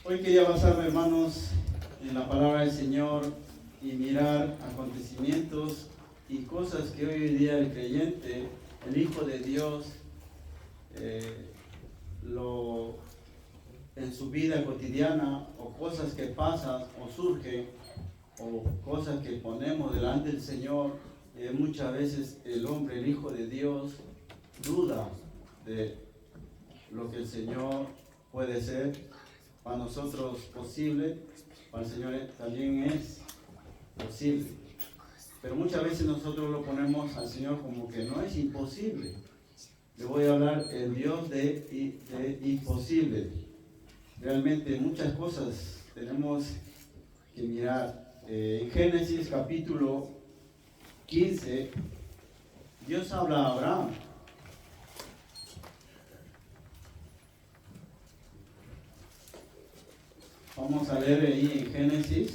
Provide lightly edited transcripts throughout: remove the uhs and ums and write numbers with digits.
Hoy quería basarme, hermanos, en la palabra del Señor y mirar acontecimientos y cosas que hoy en día el creyente, el Hijo de Dios, en su vida cotidiana, o cosas que pasan o surgen, o cosas que ponemos delante del Señor, muchas veces el hombre, el Hijo de Dios, duda de lo que el Señor puede ser. Para nosotros posible, para el Señor también es posible. Pero muchas veces nosotros lo ponemos al Señor como que no es imposible. Le voy a hablar el Dios de imposible. Realmente muchas cosas tenemos que mirar. En Génesis capítulo 15, Dios habla a Abraham. Vamos a leer ahí en Génesis.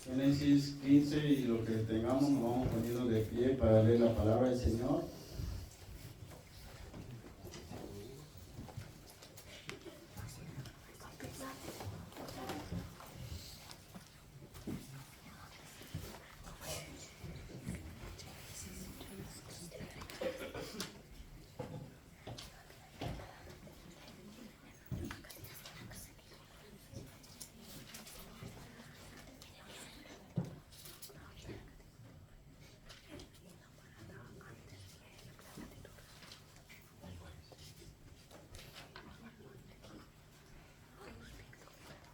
Génesis 15, y lo que tengamos nos vamos poniendo de pie para leer la palabra del Señor.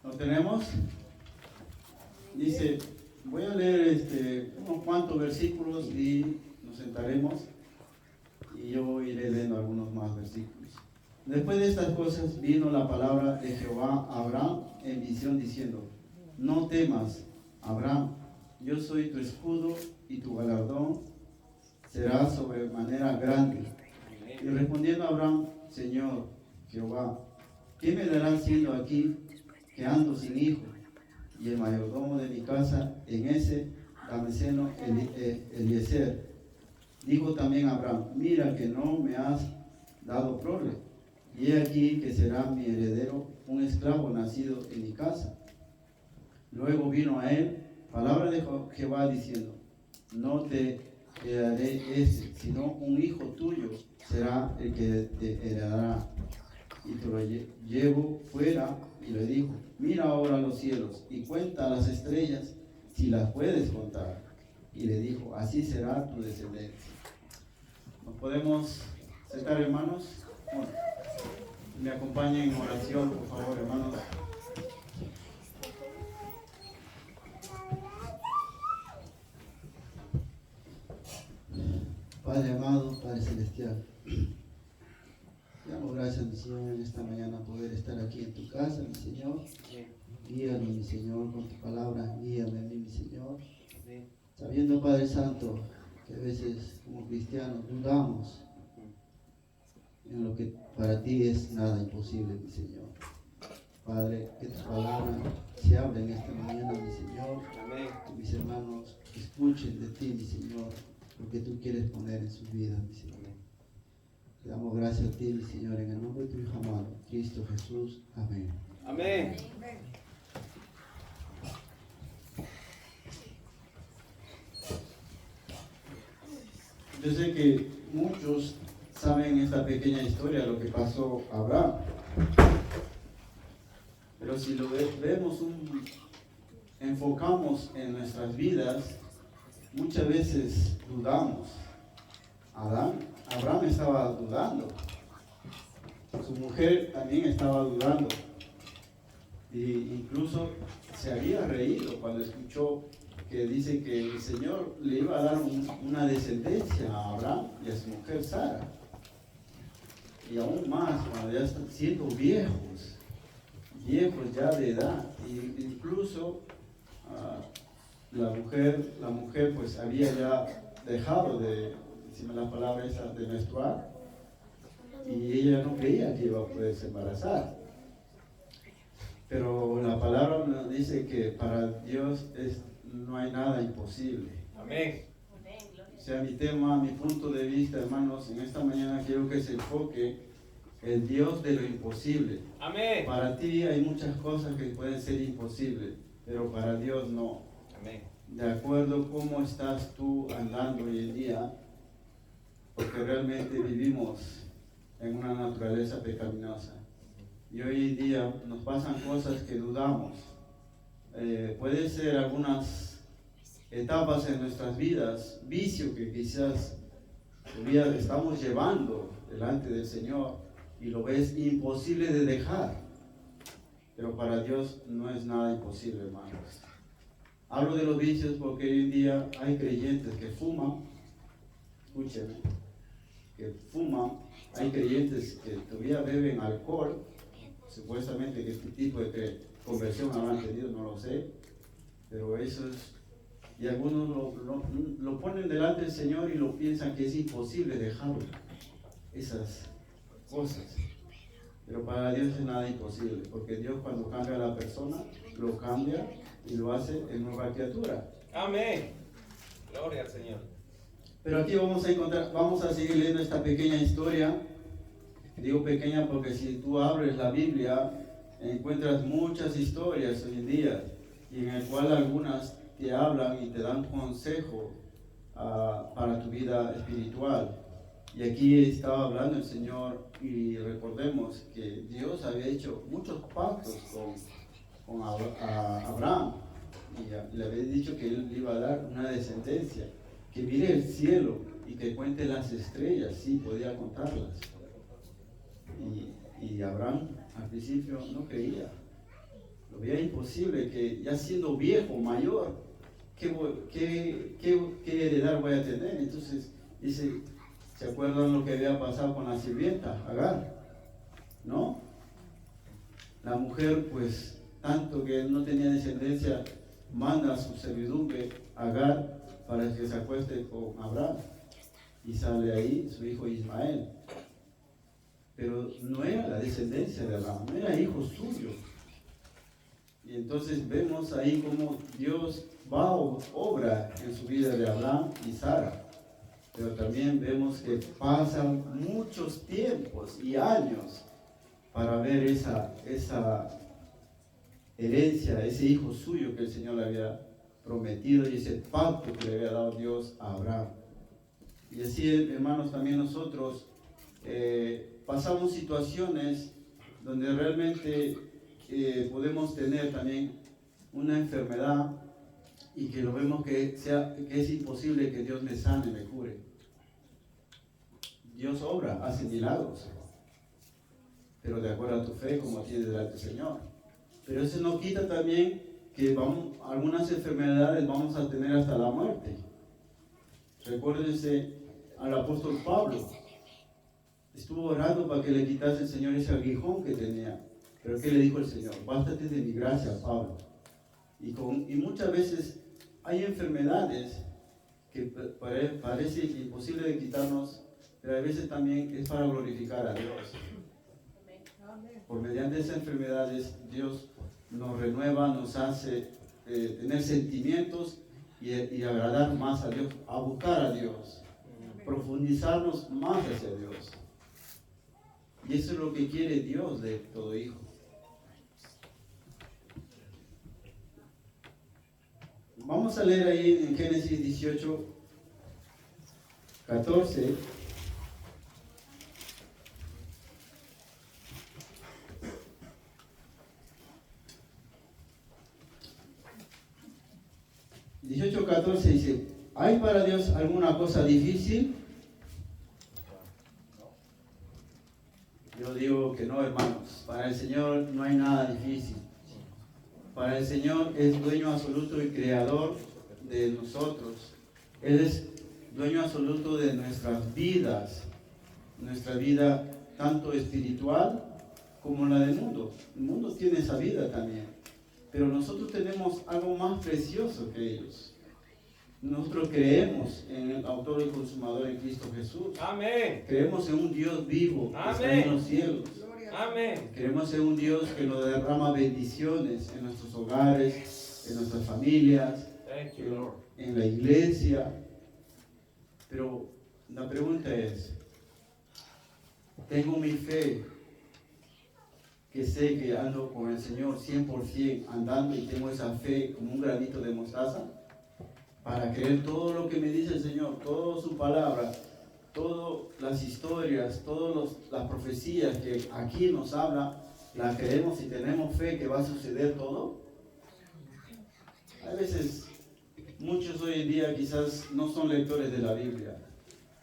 ¿Lo tenemos? Dice, voy a leer unos cuantos versículos y nos sentaremos y yo iré leyendo algunos más versículos. Después de estas cosas vino la palabra de Jehová a Abraham en visión diciendo: no temas, Abraham, yo soy tu escudo y tu galardón será sobremanera grande. Y respondiendo Abraham: Señor Jehová, ¿qué me darás siendo aquí que ando sin hijo, y el mayordomo de mi casa en ese Damaseno Eliezer? Dijo también Abraham: mira que no me has dado prole, y he aquí que será mi heredero un esclavo nacido en mi casa. Luego vino a él palabra de Jehová diciendo: no te heredaré sino un hijo tuyo será el que te heredará. Y te lo llevo fuera y le dijo: mira ahora los cielos y cuenta las estrellas, si las puedes contar. Y le dijo: así será tu descendencia. ¿Nos podemos sentar, hermanos? Bueno, me acompañen en oración, por favor, hermanos. Padre amado, Padre celestial, te damos gracias, mi Señor, en esta mañana poder estar aquí en tu casa, mi Señor. Guíame, mi Señor, con tu palabra, guíame a mí, mi Señor. Sabiendo, Padre Santo, que a veces como cristianos dudamos en lo que para ti es nada imposible, mi Señor. Padre, que tu palabra se abra en esta mañana, mi Señor. Que mis hermanos escuchen de ti, mi Señor, lo que tú quieres poner en sus vidas, mi Señor. Te damos gracias a ti, mi Señor, en el nombre de tu Hijo amado, Cristo Jesús. Amén. Amén. Yo sé que muchos saben esta pequeña historia, lo que pasó a Abraham. Pero si lo enfocamos en nuestras vidas, muchas veces dudamos. Abraham estaba dudando. Su mujer también estaba dudando. E incluso se había reído cuando escuchó que dice que el Señor le iba a dar una descendencia a Abraham y a su mujer Sara. Y aún más cuando ya están siendo viejos ya de edad. Y incluso la mujer pues había ya dejado de, decime la palabra esa, de menstruar, y ella no creía que iba a poderse embarazar. Pero la palabra nos dice que para Dios no hay nada imposible. Amén. O sea, mi tema, mi punto de vista, hermanos, en esta mañana quiero que se enfoque el Dios de lo imposible. Amén. Para ti hay muchas cosas que pueden ser imposibles, pero para Dios no. Amén. De acuerdo a cómo estás tú andando hoy en día, porque realmente vivimos en una naturaleza pecaminosa. Y hoy en día nos pasan cosas que dudamos. Puede ser algunas etapas en nuestras vidas, vicio que quizás todavía estamos llevando delante del Señor y lo ves imposible de dejar. Pero para Dios no es nada imposible, hermanos. Hablo de los vicios porque hoy en día hay creyentes que fuman, escúchenme, que fuman, hay creyentes que todavía beben alcohol, supuestamente que este tipo de conversión habrán tenido, no lo sé, pero eso es, y algunos lo ponen delante del Señor y lo piensan que es imposible dejarlo, esas cosas. Pero para Dios es nada imposible, porque Dios cuando cambia a la persona, lo cambia y lo hace en nueva criatura. Amén. Gloria al Señor. Pero aquí vamos a seguir leyendo esta pequeña historia. Digo pequeña porque si tú abres la Biblia, encuentras muchas historias hoy en día, y en el cual algunas te hablan y te dan consejo para tu vida espiritual. Y aquí estaba hablando el Señor, y recordemos que Dios había hecho muchos pactos con Abraham, y le había dicho que él le iba a dar una descendencia, que mire el cielo y que cuente las estrellas, sí, podía contarlas. Y Abraham al principio no creía, lo veía imposible, que ya siendo viejo, mayor, ¿qué heredad voy a tener? Entonces dice, ¿se acuerdan lo que había pasado con la sirvienta, Agar? ¿No? La mujer, pues, tanto que no tenía descendencia, manda a su servidumbre, Agar, para que se acueste con Abraham. Y sale ahí su hijo Ismael. Pero no era la descendencia de Abraham, no era hijo suyo. Y entonces vemos ahí cómo Dios obra en su vida de Abraham y Sara. Pero también vemos que pasan muchos tiempos y años para ver esa herencia, ese hijo suyo que el Señor le había prometido y ese pacto que le había dado Dios a Abraham. Y así, hermanos, también nosotros pasamos situaciones donde realmente podemos tener también una enfermedad y que lo vemos que es imposible que Dios me sane, me cure. Dios obra, hace milagros, pero de acuerdo a tu fe, como tienes delante del Señor. Pero eso no quita también que algunas enfermedades vamos a tener hasta la muerte. Recuérdense al apóstol Pablo. Estuvo orando para que le quitase el Señor ese aguijón que tenía. Pero ¿qué le dijo el Señor? Bástate de mi gracia, Pablo. Y muchas veces hay enfermedades que parece imposible de quitarnos, pero a veces también es para glorificar a Dios. Por mediante esas enfermedades, Dios nos renueva, nos hace tener sentimientos y agradar más a Dios, a buscar a Dios, profundizarnos más hacia Dios. Y eso es lo que quiere Dios de todo hijo. Vamos a leer ahí en Génesis 18, 14. Dice, ¿hay para Dios alguna cosa difícil? Yo digo que no, hermanos. Para el Señor no hay nada difícil. Para el Señor es dueño absoluto y creador de nosotros. Él es dueño absoluto de nuestras vidas. Nuestra vida tanto espiritual como la del mundo. El mundo tiene esa vida también. Pero nosotros tenemos algo más precioso que ellos. Nosotros creemos en el autor y consumador en Cristo Jesús. Amén. Creemos en un Dios vivo que está en los cielos. Amén. Queremos ser un Dios que nos derrama bendiciones en nuestros hogares, en nuestras familias, Thank you, Lord. en la iglesia. Pero la pregunta es, ¿tengo mi fe que sé que ando con el Señor 100% andando y tengo esa fe como un granito de mostaza para creer todo lo que me dice el Señor, toda su palabra, todas las historias, todas las profecías que aquí nos habla, las creemos y tenemos fe que va a suceder todo? A veces, muchos hoy en día quizás no son lectores de la Biblia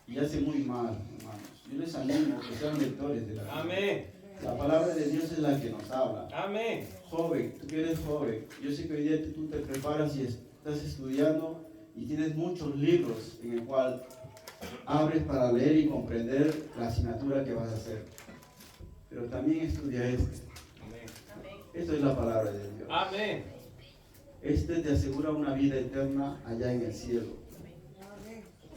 y hace muy mal, hermanos. Yo les animo que sean lectores de la Biblia. Amén. La palabra de Dios es la que nos habla. Amén. Joven, tú que eres joven, yo sé que hoy día tú te preparas y estás estudiando y tienes muchos libros en el cual abres para leer y comprender la asignatura que vas a hacer. Pero también estudia este. Amén. Esto es la palabra de Dios. Amén. Este te asegura una vida eterna allá en el cielo.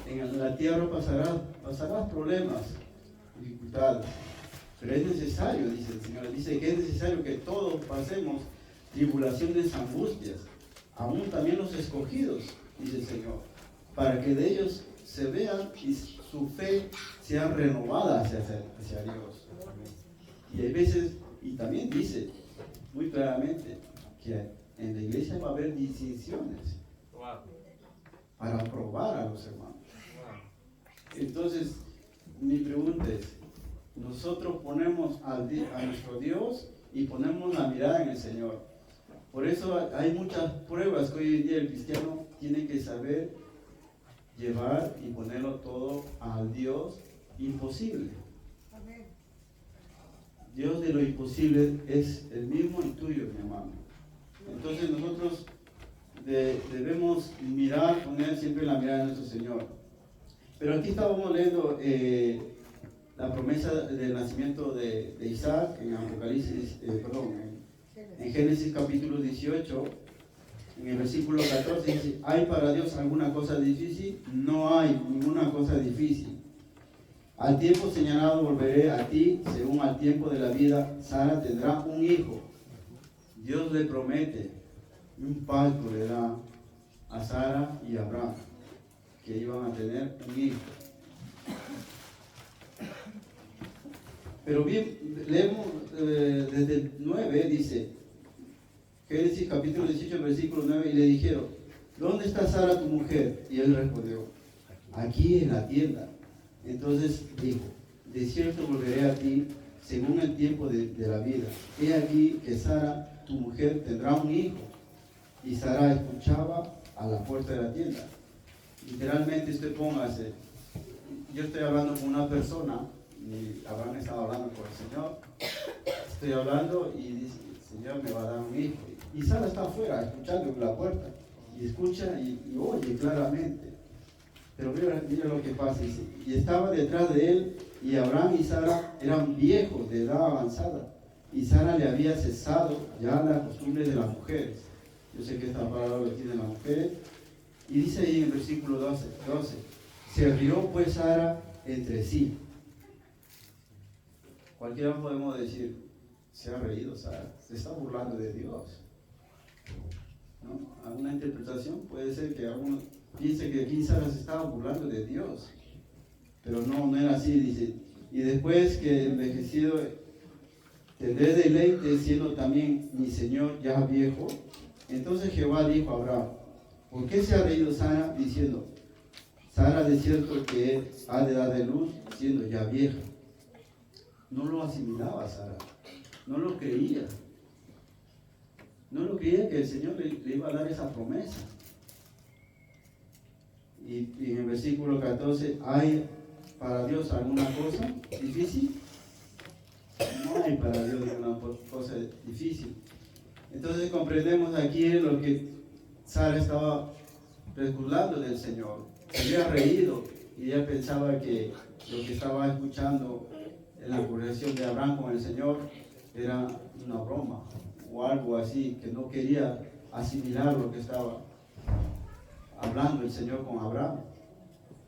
En la tierra pasarás problemas, dificultades. Pero es necesario, dice el Señor, dice que es necesario que todos pasemos tribulaciones, angustias, aún también los escogidos, dice el Señor, para que de ellos se vean y su fe sea renovada hacia Dios. Y hay veces, y también dice muy claramente, que en la iglesia va a haber distinciones Wow. para probar a los hermanos. Wow. Entonces, mi pregunta es, nosotros ponemos a nuestro Dios y ponemos la mirada en el Señor. Por eso hay muchas pruebas que hoy en día el cristiano tiene que saber llevar y ponerlo todo al Dios imposible. Dios de lo imposible es el mismo y tuyo, mi hermano. Entonces nosotros debemos poner siempre la mirada en nuestro Señor. Pero aquí estábamos leyendo la promesa del nacimiento de Isaac en Apocalipsis, en Génesis capítulo 18, en el versículo 14 dice, ¿hay para Dios alguna cosa difícil? No hay ninguna cosa difícil. Al tiempo señalado volveré a ti, según al tiempo de la vida, Sara tendrá un hijo. Dios le promete, un pacto le da a Sara y a Abraham, que iban a tener un hijo. Pero bien, leemos desde el 9, dice, Génesis capítulo 18, versículo 9, y le dijeron, ¿dónde está Sara tu mujer? Y él respondió, aquí en la tienda. Entonces dijo, de cierto volveré a ti según el tiempo de la vida. He aquí que Sara, tu mujer, tendrá un hijo. Y Sara escuchaba a la puerta de la tienda. Literalmente usted póngase, yo estoy hablando con una persona, y Abraham estaba hablando con el Señor, estoy hablando y dice, el Señor me va a dar un hijo. Y Sara está afuera, escuchando en la puerta, y escucha y oye claramente. Pero mira lo que pasa, dice, y estaba detrás de él, y Abraham y Sara eran viejos de edad avanzada, y Sara le había cesado ya la costumbre de las mujeres. Yo sé que esta palabra lo tienen las mujeres, y dice ahí en el versículo 12, se rió pues Sara entre sí. Cualquiera podemos decir, se ha reído Sara, se está burlando de Dios, ¿no? Alguna interpretación puede ser que algunos piense que aquí Sara se estaba burlando de Dios, pero no era así, dice, y después que envejecido tendré deleite siendo también mi Señor ya viejo. Entonces Jehová dijo a Abraham, ¿por qué se ha reído Sara diciendo, Sara de cierto que ha de dar de luz siendo ya vieja? No lo asimilaba Sara, no lo creía. No lo creía que el Señor le iba a dar esa promesa. Y en el versículo 14, ¿hay para Dios alguna cosa difícil? No hay para Dios ninguna cosa difícil. Entonces comprendemos aquí lo que Sara estaba resguardando del Señor. Se había reído y ella pensaba que lo que estaba escuchando en la conversación de Abraham con el Señor era una broma o algo así, que no quería asimilar lo que estaba hablando el Señor con Abraham.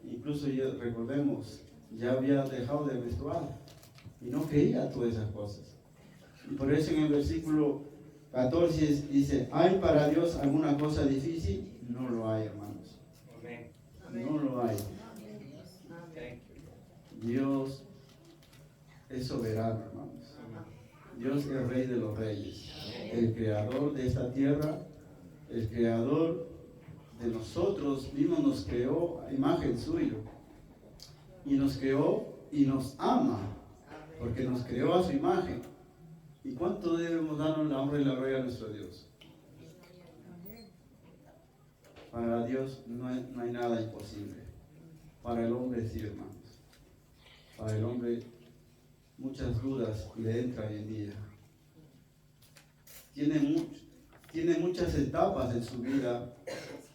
Incluso ya recordemos, ya había dejado de menstruar. y no creía todas esas cosas. Y por eso en el versículo 14 dice, ¿hay para Dios alguna cosa difícil? No lo hay, hermanos. Amén. No lo hay. Thank you. Dios es soberano, hermanos. Dios es Rey de los Reyes, el creador de esta tierra, el creador de nosotros mismos, nos creó a imagen suya y nos creó y nos ama porque nos creó a su imagen. ¿Y cuánto debemos darnos la honra y la gloria a nuestro Dios? Para Dios no hay nada imposible. Para el hombre sí, hermanos. Para el hombre muchas dudas le entran hoy en día. Tiene muchas etapas en su vida.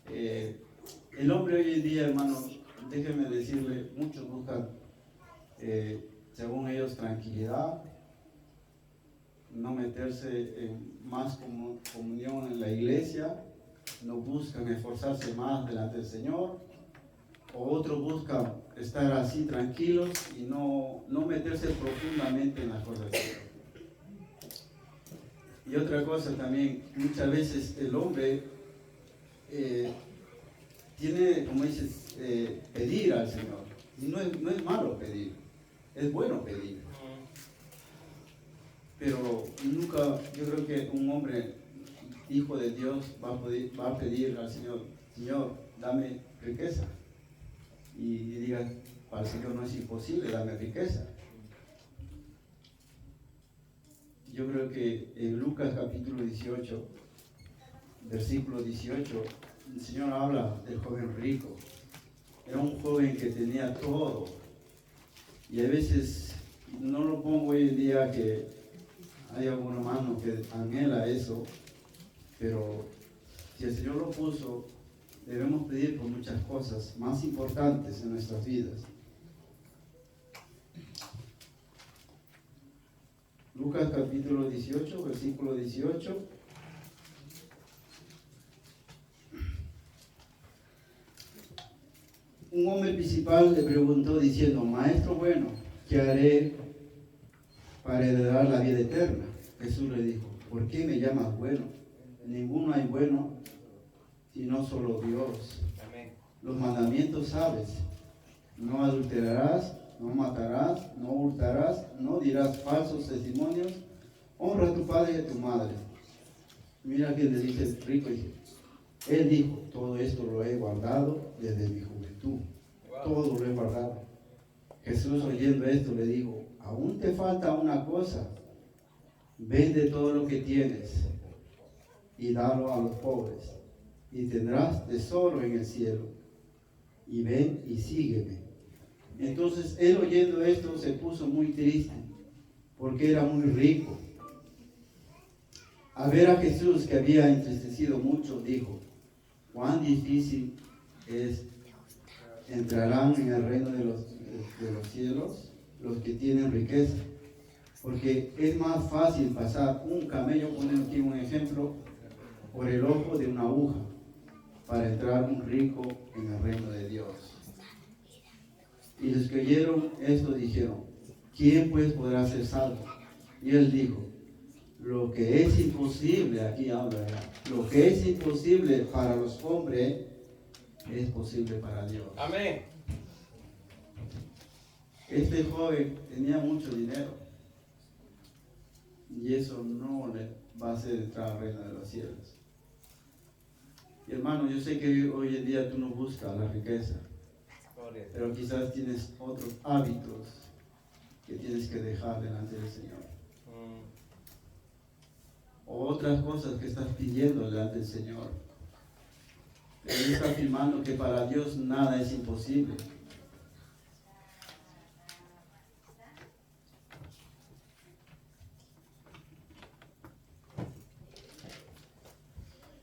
El hombre hoy en día, hermanos, déjenme decirle, muchos buscan, según ellos, tranquilidad, no meterse en más comunión en la iglesia, no buscan esforzarse más delante del Señor, o otros buscan estar así tranquilos y no meterse profundamente en las cosas de Dios. Y otra cosa también, muchas veces el hombre tiene, como dices, pedir al Señor. Y no es malo pedir, es bueno pedir. Pero nunca, yo creo que un hombre, hijo de Dios, va a pedir al Señor, Señor, dame riqueza. Y diga, para el Señor no es imposible, dame riqueza. Yo creo que en Lucas capítulo 18, versículo 18, el Señor habla del joven rico. Era un joven que tenía todo. Y a veces, no lo pongo hoy en día que hay algún hermano que anhela eso, pero si el Señor lo puso, debemos pedir por muchas cosas más importantes en nuestras vidas. Lucas capítulo 18, versículo 18. Un hombre principal le preguntó diciendo, Maestro bueno, ¿qué haré para heredar la vida eterna? Jesús le dijo, ¿por qué me llamas bueno? Ninguno hay bueno, sino solo Dios. Amén. Los mandamientos sabes, no adulterarás, no matarás, no hurtarás, no dirás falsos testimonios, honra a tu padre y a tu madre. Mira que le dice el rico, él dijo, todo esto lo he guardado desde mi juventud, todo lo he guardado. Jesús, oyendo esto, le dijo, aún te falta una cosa, vende todo lo que tienes y dalo a los pobres, y tendrás tesoro en el cielo, y ven y sígueme. Entonces él, oyendo esto, se puso muy triste, porque era muy rico. Al ver a Jesús, que había entristecido mucho, dijo, cuán difícil es, entrarán en el reino de los cielos los que tienen riqueza, porque es más fácil pasar un camello, poniendo aquí un ejemplo, por el ojo de una aguja, para entrar un rico en el reino de Dios. Y los que oyeron esto dijeron, ¿quién pues podrá ser salvo? Y él dijo, lo que es imposible, aquí habla, lo que es imposible para los hombres, es posible para Dios. Amén. Este joven tenía mucho dinero, y eso no le va a hacer entrar al reino de los cielos. Y hermano, yo sé que hoy en día tú no buscas la riqueza, pero quizás tienes otros hábitos que tienes que dejar delante del Señor. O otras cosas que estás pidiendo delante del Señor. Él está afirmando que para Dios nada es imposible.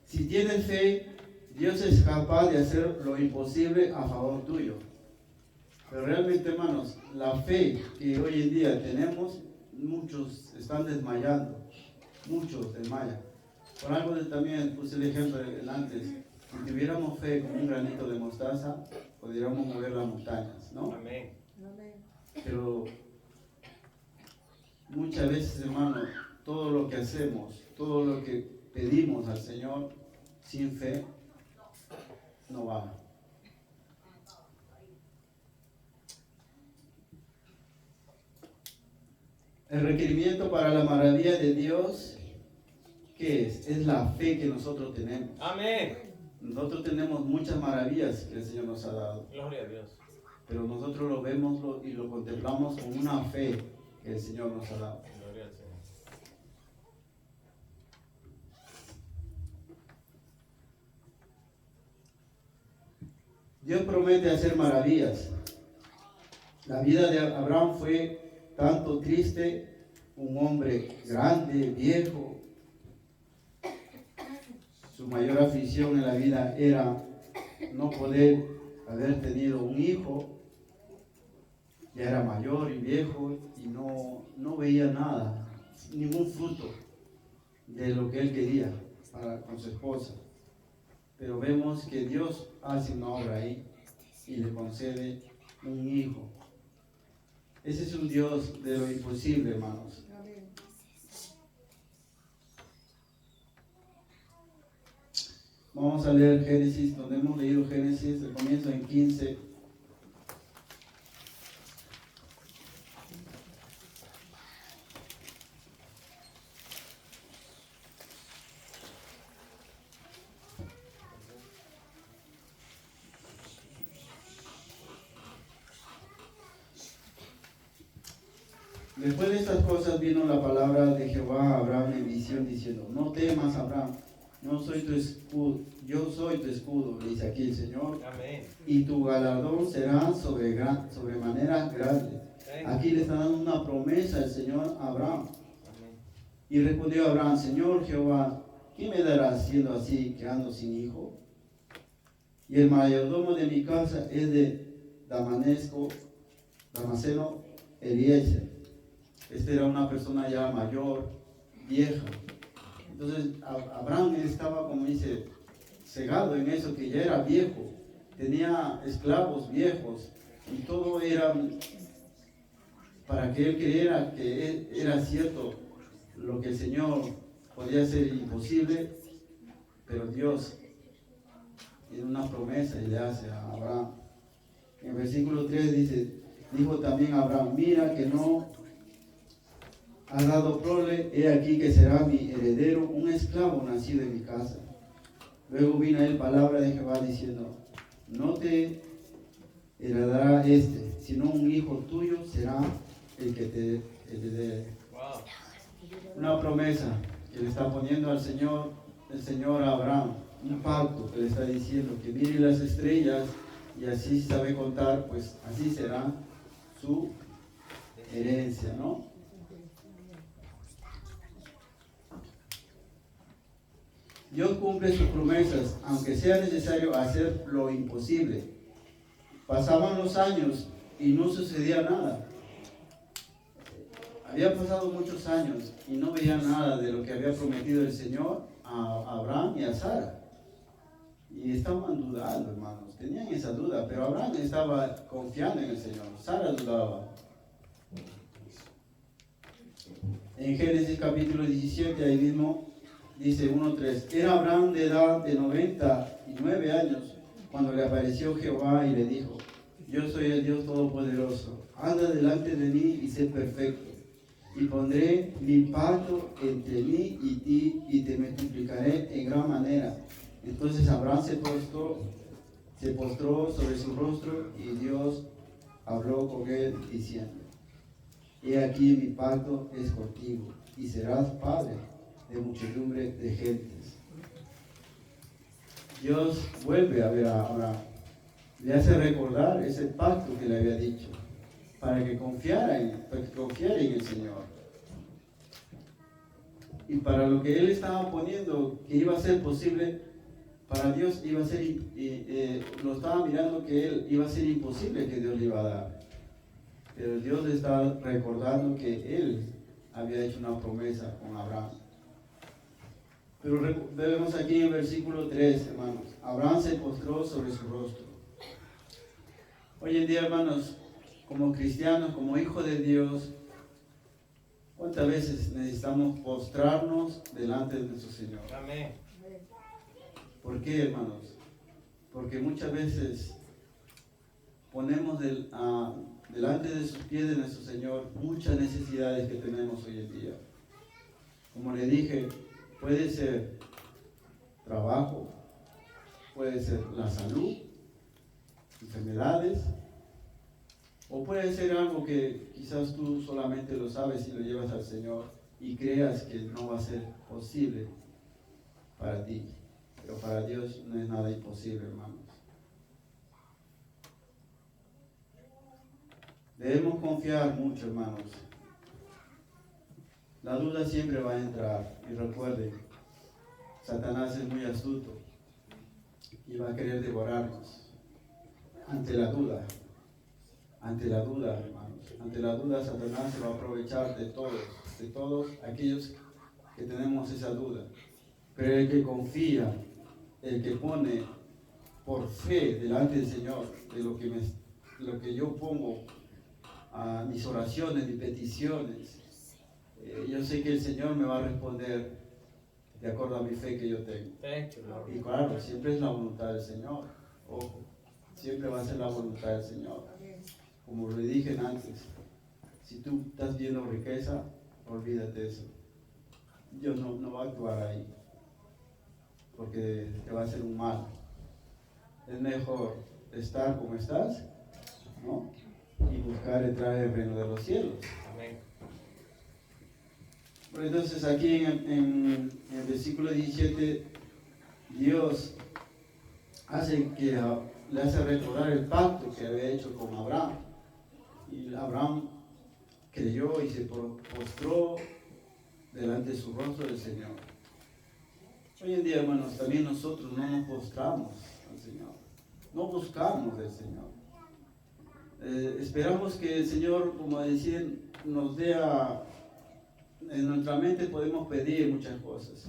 Si tienes fe, Dios es capaz de hacer lo imposible a favor tuyo. Pero realmente, hermanos, la fe que hoy en día tenemos, muchos están desmayando. Muchos desmayan. Por algo también puse el ejemplo antes. Si tuviéramos fe con un granito de mostaza, podríamos mover las montañas, ¿no? Amén. Pero muchas veces, hermano, todo lo que hacemos, todo lo que pedimos al Señor sin fe, no va. El requerimiento para la maravilla de Dios, ¿qué es? Es la fe que nosotros tenemos. Amén. Nosotros tenemos muchas maravillas que el Señor nos ha dado, Gloria a Dios. pero nosotros lo vemos y lo contemplamos con una fe que el Señor nos ha dado. Gloria al Señor. Dios promete hacer maravillas. La vida de Abraham fue tanto triste, un hombre grande, viejo. Su mayor aflicción en la vida era no poder haber tenido un hijo. Ya era mayor y viejo y no veía nada, ningún fruto de lo que él quería con su esposa. Pero vemos que Dios hace una obra ahí y le concede un hijo. Ese es un Dios de lo imposible, hermanos. Vamos a leer Génesis, donde hemos leído Génesis, el comienzo en 15. Después de estas cosas vino la palabra de Jehová a Abraham en visión diciendo: no temas, Abraham, yo soy tu escudo, le dice aquí el Señor. Amén. Y tu galardón será sobremanera grande. Aquí le está dando una promesa al Señor a Abraham. Amén. Y respondió Abraham: Señor Jehová, ¿qué me darás siendo así, quedando sin hijo? Y el mayordomo de mi casa es de Damaseno Eliezer. Este era una persona ya mayor, vieja. Entonces Abraham estaba, como dice, cegado en eso, que ya era viejo, tenía esclavos viejos y todo era para que él creyera que era cierto lo que el Señor podía ser imposible, pero Dios tiene una promesa y le hace a Abraham. En el versículo 3 dice: dijo también Abraham: mira que no has dado prole, he aquí que será mi heredero un esclavo nacido en mi casa. Luego vino a él palabra de Jehová diciendo: no te heredará sino un hijo tuyo será el que te herede. Wow. Una promesa que le está poniendo al Señor, el Señor a Abraham, un pacto que le está diciendo que mire las estrellas y así sabe contar, pues así será su herencia, ¿no? Dios cumple sus promesas, aunque sea necesario hacer lo imposible. Pasaban los años y no sucedía nada. Había pasado muchos años y no veía nada de lo que había prometido el Señor a Abraham y a Sara. Y estaban dudando, hermanos. Tenían esa duda, pero Abraham estaba confiando en el Señor. Sara dudaba. En Génesis capítulo 17, ahí mismo, dice 1:3, era Abraham de edad de 99 años cuando le apareció Jehová y le dijo: yo soy el Dios Todopoderoso, anda delante de mí y sé perfecto, y pondré mi pacto entre mí y ti y te multiplicaré en gran manera. Entonces Abraham se postró sobre su rostro y Dios habló con él diciendo: he aquí mi pacto es contigo y serás padre de muchedumbre de gentes. Dios vuelve a ver a Abraham, le hace recordar ese pacto que le había dicho, para que confiara en el Señor. Y para lo que él estaba poniendo, que iba a ser posible, para Dios iba a ser, lo estaba mirando que él iba a ser imposible que Dios le iba a dar. Pero Dios le está recordando que él había hecho una promesa con Abraham. Pero vemos aquí en el versículo 3, hermanos, Abraham se postró sobre su rostro. Hoy en día, hermanos, como cristianos, como hijos de Dios, ¿Cuántas veces necesitamos postrarnos delante de nuestro Señor? Amén. ¿Por qué, hermanos? Porque muchas veces ponemos delante de sus pies de nuestro Señor muchas necesidades que tenemos hoy en día. Como le dije, puede ser trabajo, puede ser la salud, enfermedades, o puede ser algo que quizás tú solamente lo sabes y lo llevas al Señor y creas que no va a ser posible para ti. Pero para Dios no es nada imposible, hermanos. Debemos confiar mucho, hermanos. La duda siempre va a entrar. Y recuerden, Satanás es muy astuto y va a querer devorarnos ante la duda. Ante la duda, hermanos. Ante la duda, Satanás se va a aprovechar de todos aquellos que tenemos esa duda. Pero el que confía, el que pone por fe delante del Señor de lo que yo pongo a mis oraciones, mis peticiones, yo sé que el Señor me va a responder de acuerdo a mi fe que yo tengo. Thank you, Lord. Y claro, siempre es la voluntad del Señor. Ojo, siempre va a ser la voluntad del Señor. Como le dije antes, si tú estás viendo riqueza, olvídate de eso. Dios no va a actuar ahí, porque te va a hacer un mal. Es mejor estar como estás, ¿no? Y buscar entrar en el reino de los cielos. Amén. Bueno, entonces aquí en el versículo 17, Dios le hace recordar el pacto que había hecho con Abraham. Y Abraham creyó y se postró delante de su rostro del Señor. Hoy en día, hermanos, también nosotros no nos postramos al Señor. No buscamos del Señor. Esperamos que el Señor, como decían, nos dé en nuestra mente podemos pedir muchas cosas.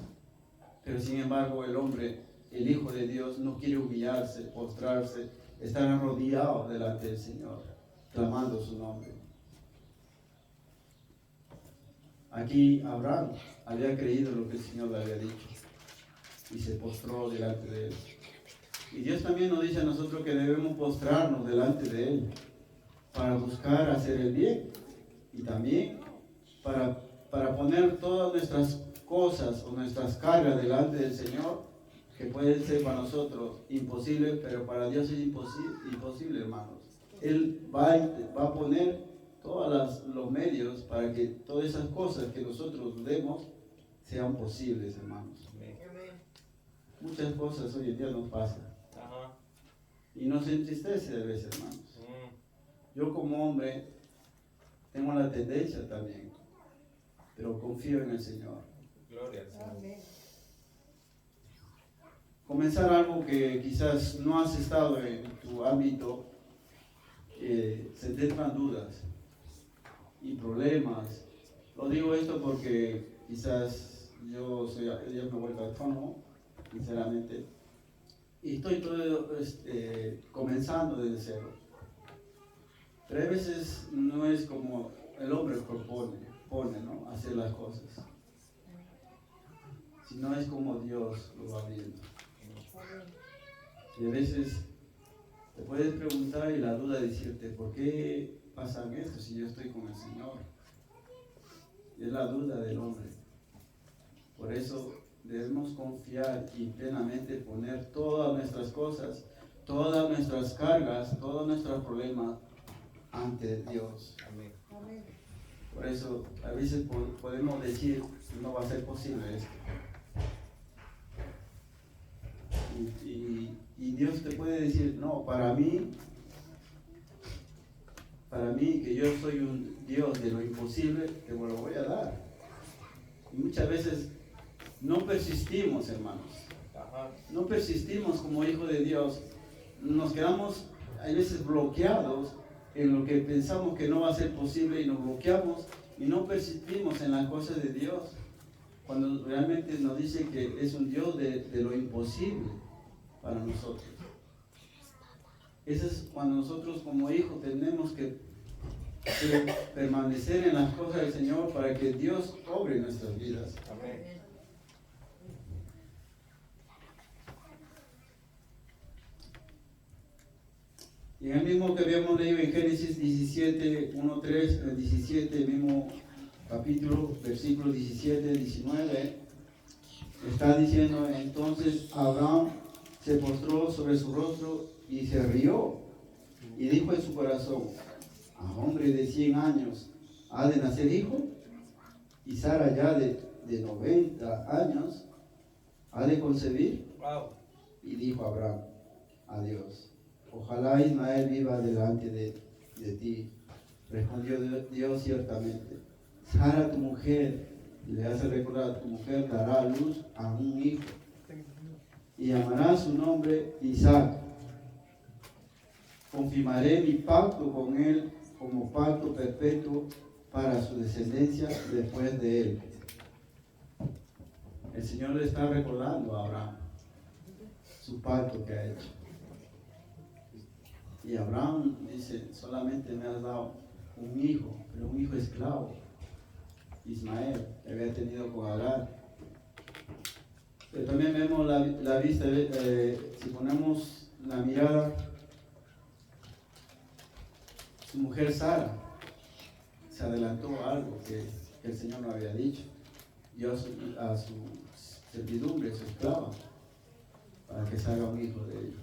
Pero sin embargo, el hombre, el Hijo de Dios, no quiere humillarse, postrarse, estar arrodillado delante del Señor, clamando su nombre. Aquí Abraham había creído lo que el Señor le había dicho y se postró delante de él. Y Dios también nos dice a nosotros que debemos postrarnos delante de él para buscar hacer el bien y también para poner todas nuestras cosas o nuestras cargas delante del Señor, que pueden ser para nosotros imposibles, pero para Dios es imposible, hermanos. Él va a poner todos los medios para que todas esas cosas que nosotros dudemos sean posibles, hermanos. Amén. Muchas cosas hoy en día nos pasan Ajá. y nos entristece a veces, hermanos. Yo como hombre tengo la tendencia también, pero confío en el Señor. Gloria al Señor. Comenzar algo que quizás no has estado en tu ámbito, se te entran dudas y problemas. Lo digo esto porque quizás yo me he vuelto autónomo, sinceramente, y estoy todo comenzando desde cero. Pero a veces no es como el hombre pone, ¿no? Hacer las cosas, sino es como Dios lo va viendo. Y a veces te puedes preguntar y la duda decirte, ¿por qué pasan esto si yo estoy con el Señor? Y es la duda del hombre. Por eso debemos confiar y plenamente poner todas nuestras cosas, todas nuestras cargas, todos nuestros problemas ante Dios. Amén. Por eso a veces podemos decir, no va a ser posible esto. Y Dios te puede decir, no, para mí, que yo soy un Dios de lo imposible, te lo voy a dar. Y muchas veces no persistimos, hermanos. Ajá. No persistimos como hijos de Dios. Nos quedamos a veces bloqueados en lo que pensamos que no va a ser posible y nos bloqueamos y no persistimos en las cosas de Dios. Cuando realmente nos dice que es un Dios de lo imposible para nosotros. Eso es cuando nosotros como hijos tenemos que permanecer en las cosas del Señor para que Dios obre en nuestras vidas. Amén. Y en el mismo que habíamos leído en Génesis 17, 1, 3, el 17, el mismo capítulo, versículos 17, 19, está diciendo: entonces Abraham se postró sobre su rostro y se rió, y dijo en su corazón: a hombre de 100 años ha de nacer hijo, y Sara ya de 90 años ha de concebir. Wow. Y dijo Abraham a Dios: ojalá Ismael viva delante de ti. Respondió Dios: ciertamente, Sara tu mujer, y le hace recordar, tu mujer dará a luz a un hijo, y llamará su nombre Isaac. Confirmaré mi pacto con él como pacto perpetuo para su descendencia después de él. El Señor le está recordando a Abraham su pacto que ha hecho. Y Abraham dice: solamente me has dado un hijo, pero un hijo esclavo, Ismael, que había tenido con Agar. Pero también vemos la vista, si ponemos la mirada, su mujer Sara se adelantó a algo que el Señor no había dicho. Dio a su servidumbre, su esclava, para que salga un hijo de ella.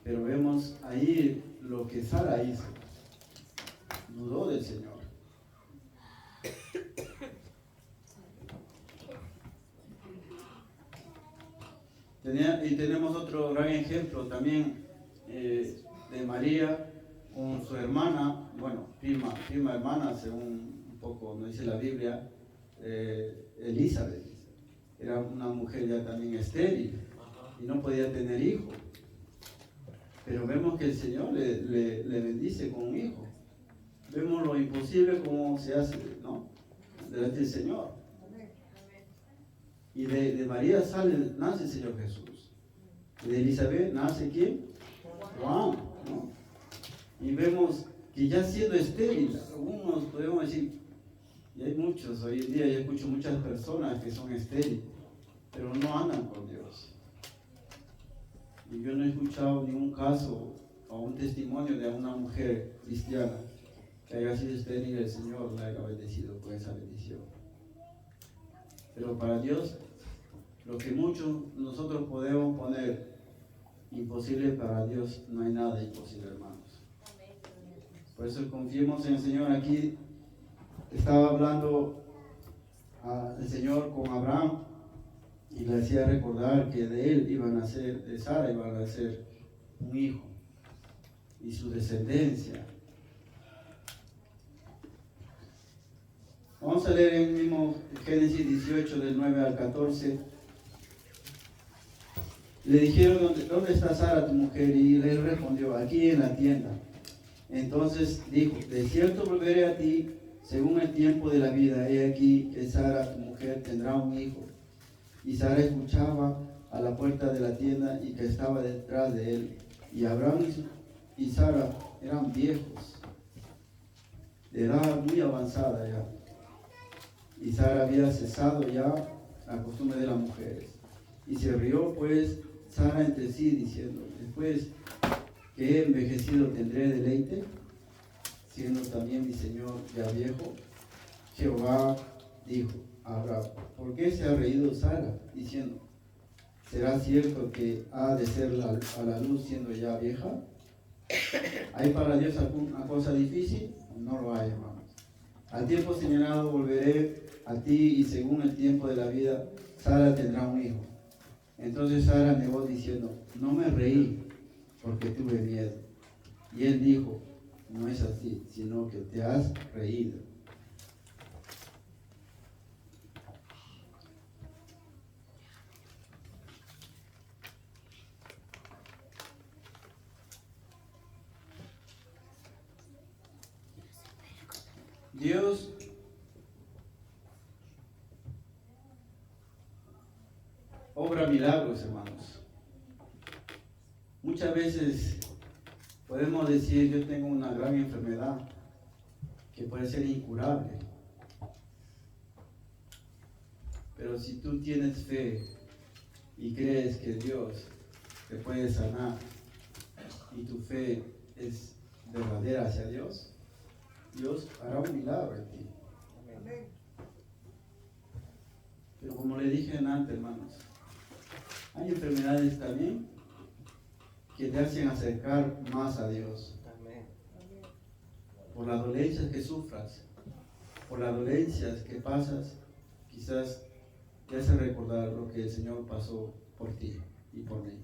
Pero vemos ahí lo que Sara hizo. Dudó del Señor. Y tenemos otro gran ejemplo también de María con su hermana, bueno, prima hermana, según un poco nos dice la Biblia, Elizabeth. Era una mujer ya también estéril y no podía tener hijo. Pero vemos que el Señor le bendice con un hijo. Vemos lo imposible como se hace, ¿no? Delante del Señor. Y de María nace el Señor Jesús. Y de Elizabeth nace ¿quién? Juan, ¿no? Y vemos que ya siendo estéril, algunos podemos decir, y hay muchos, hoy en día yo escucho muchas personas que son estériles, pero no andan con Dios. Y yo no he escuchado ningún caso o un testimonio de una mujer cristiana que haya sido estéril y el Señor la haya bendecido con esa bendición. Pero para Dios, lo que muchos nosotros podemos poner imposible, para Dios no hay nada imposible, hermanos. Por eso confiemos en el Señor. Aquí estaba hablando el Señor con Abraham y le hacía recordar que de él iba a nacer, de Sara iba a nacer un hijo y su descendencia. Vamos a leer el mismo Génesis 18 del 9 al 14. Le dijeron: ¿dónde está Sara tu mujer? Y él respondió: aquí en la tienda. Entonces dijo: de cierto volveré a ti según el tiempo de la vida. He aquí que Sara tu mujer tendrá un hijo. Y Sara escuchaba a la puerta de la tienda y que estaba detrás de él. Y Abraham y Sara eran viejos, de edad muy avanzada ya. Y Sara había cesado ya la costumbre de las mujeres. Y se rió pues Sara entre sí, diciendo: después que he envejecido tendré deleite, siendo también mi señor ya viejo. Jehová dijo a Abraham: ¿por qué se ha reído Sara, diciendo: ¿será cierto que ha de ser a la luz siendo ya vieja? ¿Hay para Dios alguna cosa difícil? No lo hay, hermanos. Al tiempo señalado volveré a ti, y según el tiempo de la vida, Sara tendrá un hijo. Entonces Sara negó diciendo: no me reí porque tuve miedo. Y él dijo: no es así, sino que te has reído. Dios obra milagros, hermanos. Muchas veces Podemos decir, yo tengo una gran enfermedad que puede ser incurable. Pero si tú tienes fe y crees que Dios te puede sanar y tu fe es verdadera hacia Dios, Dios hará un milagro en ti. Amén. Pero como le dije antes, hermanos, hay enfermedades también que te hacen acercar más a Dios. Amén. Por las dolencias que sufras, por las dolencias que pasas, quizás te hace recordar lo que el Señor pasó por ti y por mí.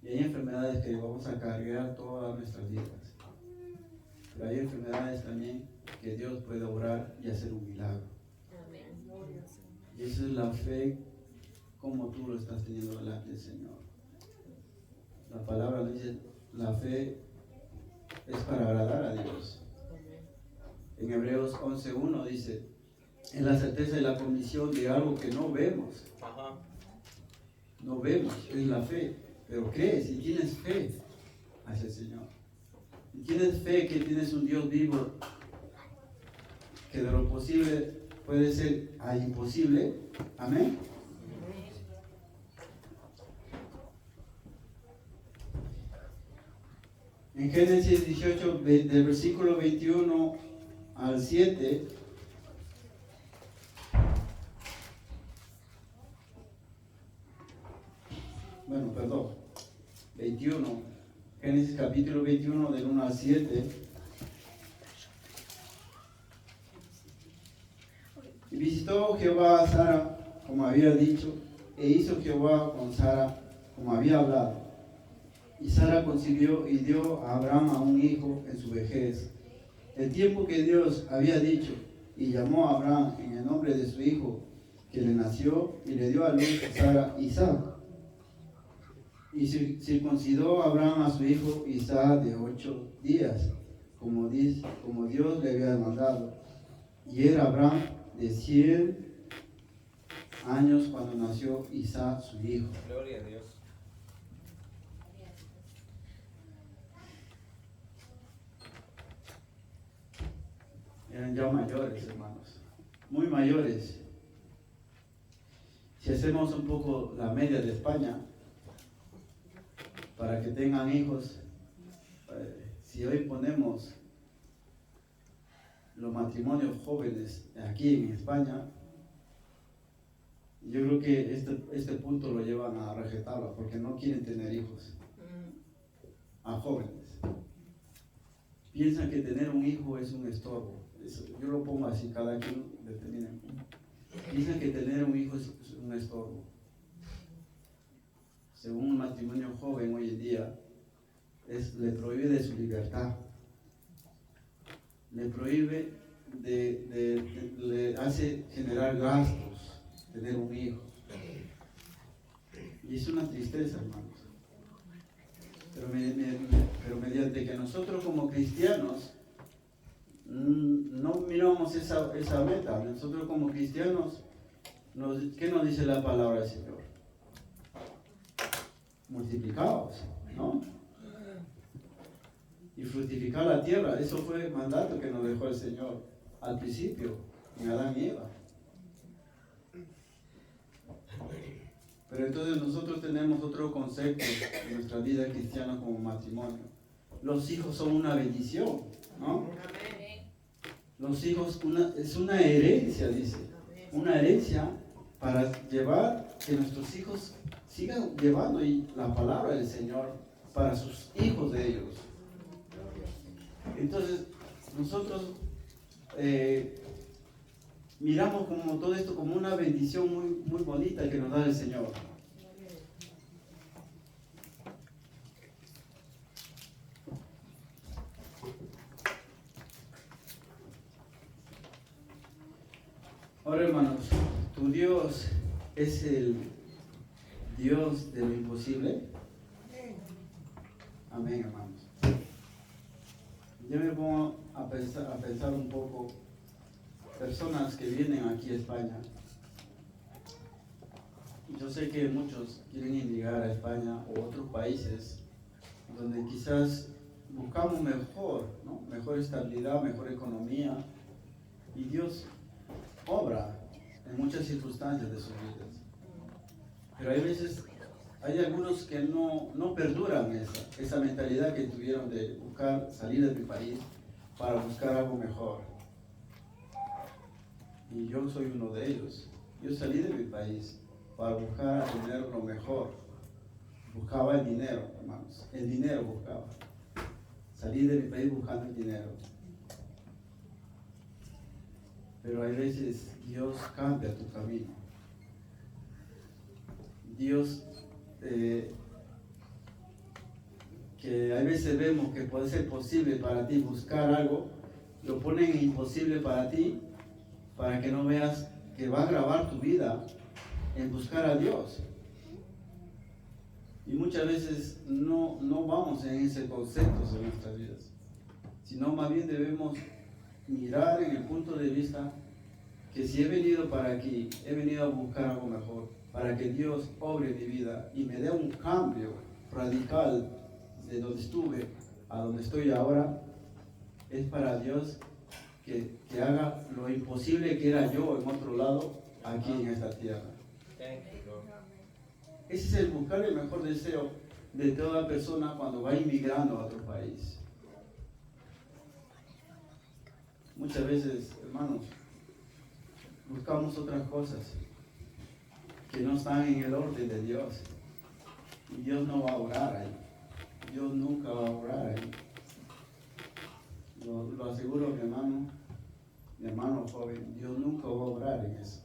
Y hay enfermedades que vamos a cargar todas nuestras vidas. Pero hay enfermedades también que Dios puede obrar y hacer un milagro. Y esa es la fe como tú lo estás teniendo delante del Señor. La palabra dice, la fe es para agradar a Dios. En Hebreos 11:1 dice, es la certeza y la convicción de algo que no vemos. Ajá. No vemos, es la fe. Pero crees y tienes fe hacia el Señor. Y tienes fe que tienes un Dios vivo, que de lo posible puede ser a imposible. Amén. En Génesis 18, del versículo 21 al 7, bueno, perdón, 21, Génesis capítulo 21 del 1 al 7. Y visitó Jehová a Sara como había dicho, e hizo Jehová con Sara como había hablado. Y Sara concibió y dio a Abraham a un hijo en su vejez, el tiempo que Dios había dicho, y llamó a Abraham en el nombre de su hijo que le nació, y le dio a luz a Sara Isaac. Y circuncidó a Abraham a su hijo Isaac de 8 días, como Dios le había mandado. Y era Abraham de 100 años cuando nació Isaac su hijo. Gloria a Dios. Eran ya mayores, hermanos, muy mayores. Si hacemos un poco la media de España, para que tengan hijos, si hoy ponemos los matrimonios jóvenes aquí en España, yo creo que este punto lo llevan a rejetarlo porque no quieren tener hijos a jóvenes. Piensan que tener un hijo es un estorbo. Yo lo pongo así, cada quien determina. Piensan que tener un hijo es un estorbo. Según un matrimonio joven hoy en día, le prohíbe de su libertad. Le prohíbe le hace generar gastos, tener un hijo. Y es una tristeza, hermanos. Pero mediante que nosotros como cristianos no miramos esa meta, nosotros como cristianos, ¿qué nos dice la palabra del Señor? Multiplicaos, ¿no? Y fructificar la tierra, eso fue el mandato que nos dejó el Señor al principio, en Adán y Eva. Pero entonces nosotros tenemos otro concepto en nuestra vida cristiana como matrimonio. Los hijos son una bendición, ¿no? Los hijos es una herencia, dice. Una herencia para llevar, que nuestros hijos sigan llevando la palabra del Señor para sus hijos de ellos. Entonces, nosotros miramos como todo esto como una bendición muy, muy bonita que nos da el Señor. Ahora, hermanos, ¿tu Dios es el Dios de lo imposible? Amén, hermanos. Yo me pongo a pensar un poco, personas que vienen aquí a España. Yo sé que muchos quieren emigrar a España o otros países donde quizás buscamos mejor, ¿no? Mejor estabilidad, mejor economía, y Dios obra en muchas circunstancias de sus vidas. Pero hay veces, hay algunos que no perduran esa mentalidad que tuvieron de buscar salir de mi país para buscar algo mejor. Y yo soy uno de ellos. Yo salí de mi país para buscar tener lo mejor. Buscaba el dinero, hermanos. El dinero buscaba. Salí de mi país buscando el dinero. Pero hay veces Dios cambia tu camino. Dios, que hay veces vemos que puede ser posible para ti buscar algo, lo ponen imposible para ti, para que no veas que va a grabar tu vida en buscar a Dios. Y muchas veces no vamos en ese concepto en nuestras vidas, sino más bien debemos mirar en el punto de vista que si he venido para aquí, he venido a buscar algo mejor, para que Dios obre mi vida y me dé un cambio radical de donde estuve a donde estoy ahora, es para Dios que haga lo imposible que era yo en otro lado, aquí en esta tierra. Ese es el buscar el mejor deseo de toda persona cuando va inmigrando a otro país. Muchas veces, hermanos, buscamos otras cosas que no están en el orden de Dios. Y Dios no va a obrar ahí. Dios nunca va a obrar ahí. Lo aseguro, mi hermano joven, Dios nunca va a obrar en eso.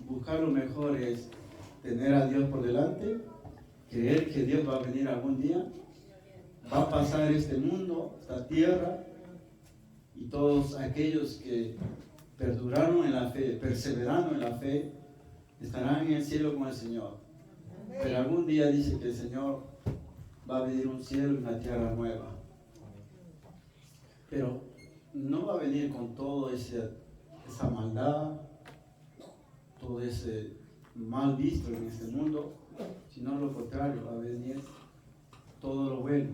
Buscar lo mejor es tener a Dios por delante, creer que Dios va a venir algún día, va a pasar este mundo, esta tierra, y todos aquellos que perduraron en la fe, perseverando en la fe, estarán en el cielo con el Señor. Pero algún día dice que el Señor va a venir un cielo y una tierra nueva. Pero no va a venir con toda esa maldad, todo ese mal visto en este mundo, sino lo contrario, va a venir todo lo bueno.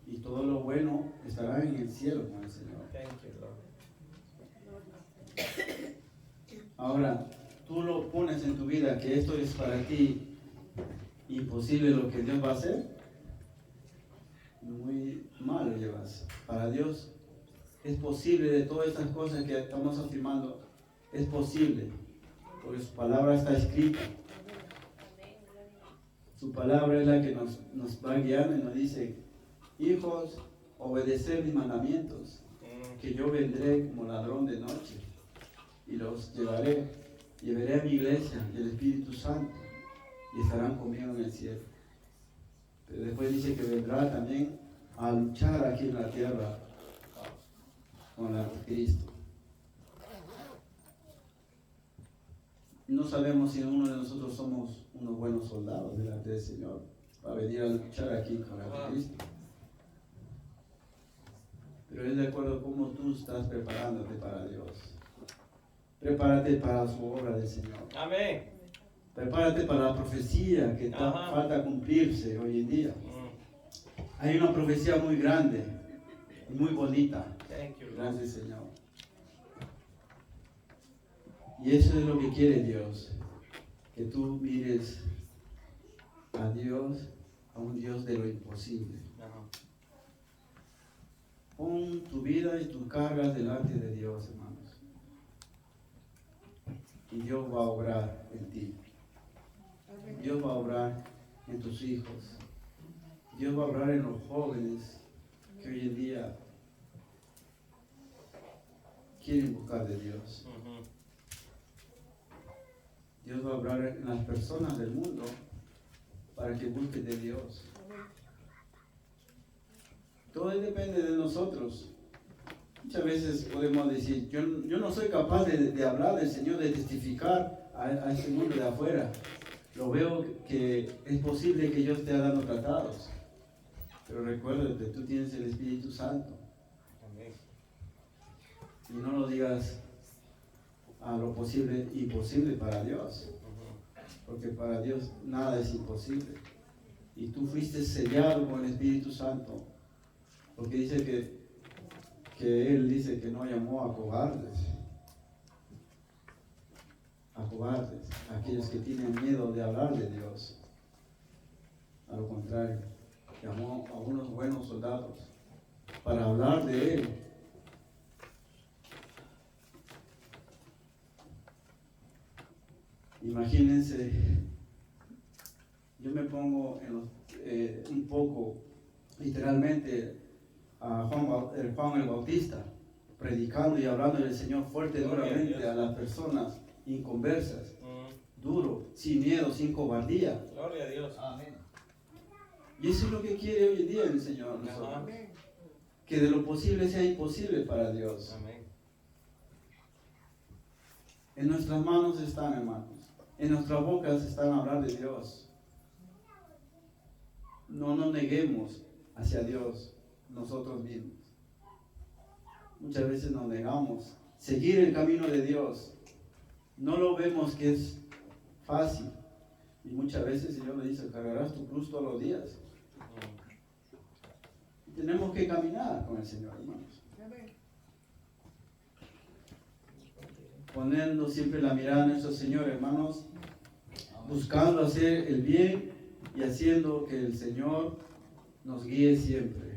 Y todo lo bueno estará en el cielo con el Señor. Ahora, tú lo pones en tu vida que esto es para ti imposible lo que Dios va a hacer, muy mal lo llevas. Para Dios es posible, de todas estas cosas que estamos afirmando, es posible, porque su palabra está escrita. Su palabra es la que nos va guiando y nos dice: hijos, obedeced mis mandamientos, que yo vendré como ladrón de noche y los llevaré a mi iglesia y el Espíritu Santo y estarán conmigo en el cielo. Pero después dice que vendrá también a luchar aquí en la tierra con Cristo. No sabemos si uno de nosotros somos unos buenos soldados delante del Señor para venir a luchar aquí con Cristo. Pero es de acuerdo a cómo tú estás preparándote para Dios. Prepárate para su obra del Señor. Amén. Prepárate para la profecía que falta cumplirse hoy en día. Hay una profecía muy grande y muy bonita. Gracias, Señor. Y eso es lo que quiere Dios. Que tú mires a Dios, a un Dios de lo imposible. Pon tu vida y tus cargas delante de Dios, hermanos. Y Dios va a obrar en ti. Dios va a obrar en tus hijos. Dios va a obrar en los jóvenes que hoy en día quieren buscar de Dios. Dios va a obrar en las personas del mundo para que busquen de Dios. Todo depende de nosotros. Muchas veces podemos decir: yo no soy capaz de hablar del Señor, de testificar a este mundo de afuera. Lo veo que es posible que yo esté dando tratados. Pero recuérdate, tú tienes el Espíritu Santo. Amén. Y no lo digas a lo posible imposible para Dios. porque para Dios nada es imposible. Y tú fuiste sellado con el Espíritu Santo, porque dice que Él dice que no llamó a cobardes, a aquellos que tienen miedo de hablar de Dios. A lo contrario, llamó a unos buenos soldados para hablar de Él. Imagínense, yo me pongo un poco, literalmente, a Juan el Bautista, predicando y hablando del Señor fuerte, duramente a las personas inconversas, duro, sin miedo, sin cobardía. Gloria a Dios. Amén. Y eso es lo que quiere hoy en día el Señor, nosotros. Que de lo posible sea imposible para Dios. Amén. En nuestras manos están, hermanos. En nuestras bocas están a hablar de Dios. No nos neguemos hacia Dios nosotros mismos. Muchas veces nos negamos. Seguir el camino de Dios. No lo vemos que es fácil. Y muchas veces el Señor le dice, cargarás tu cruz todos los días. Y tenemos que caminar con el Señor, hermanos. Poniendo siempre la mirada en nuestro Señor, hermanos, buscando hacer el bien y haciendo que el Señor nos guíe siempre.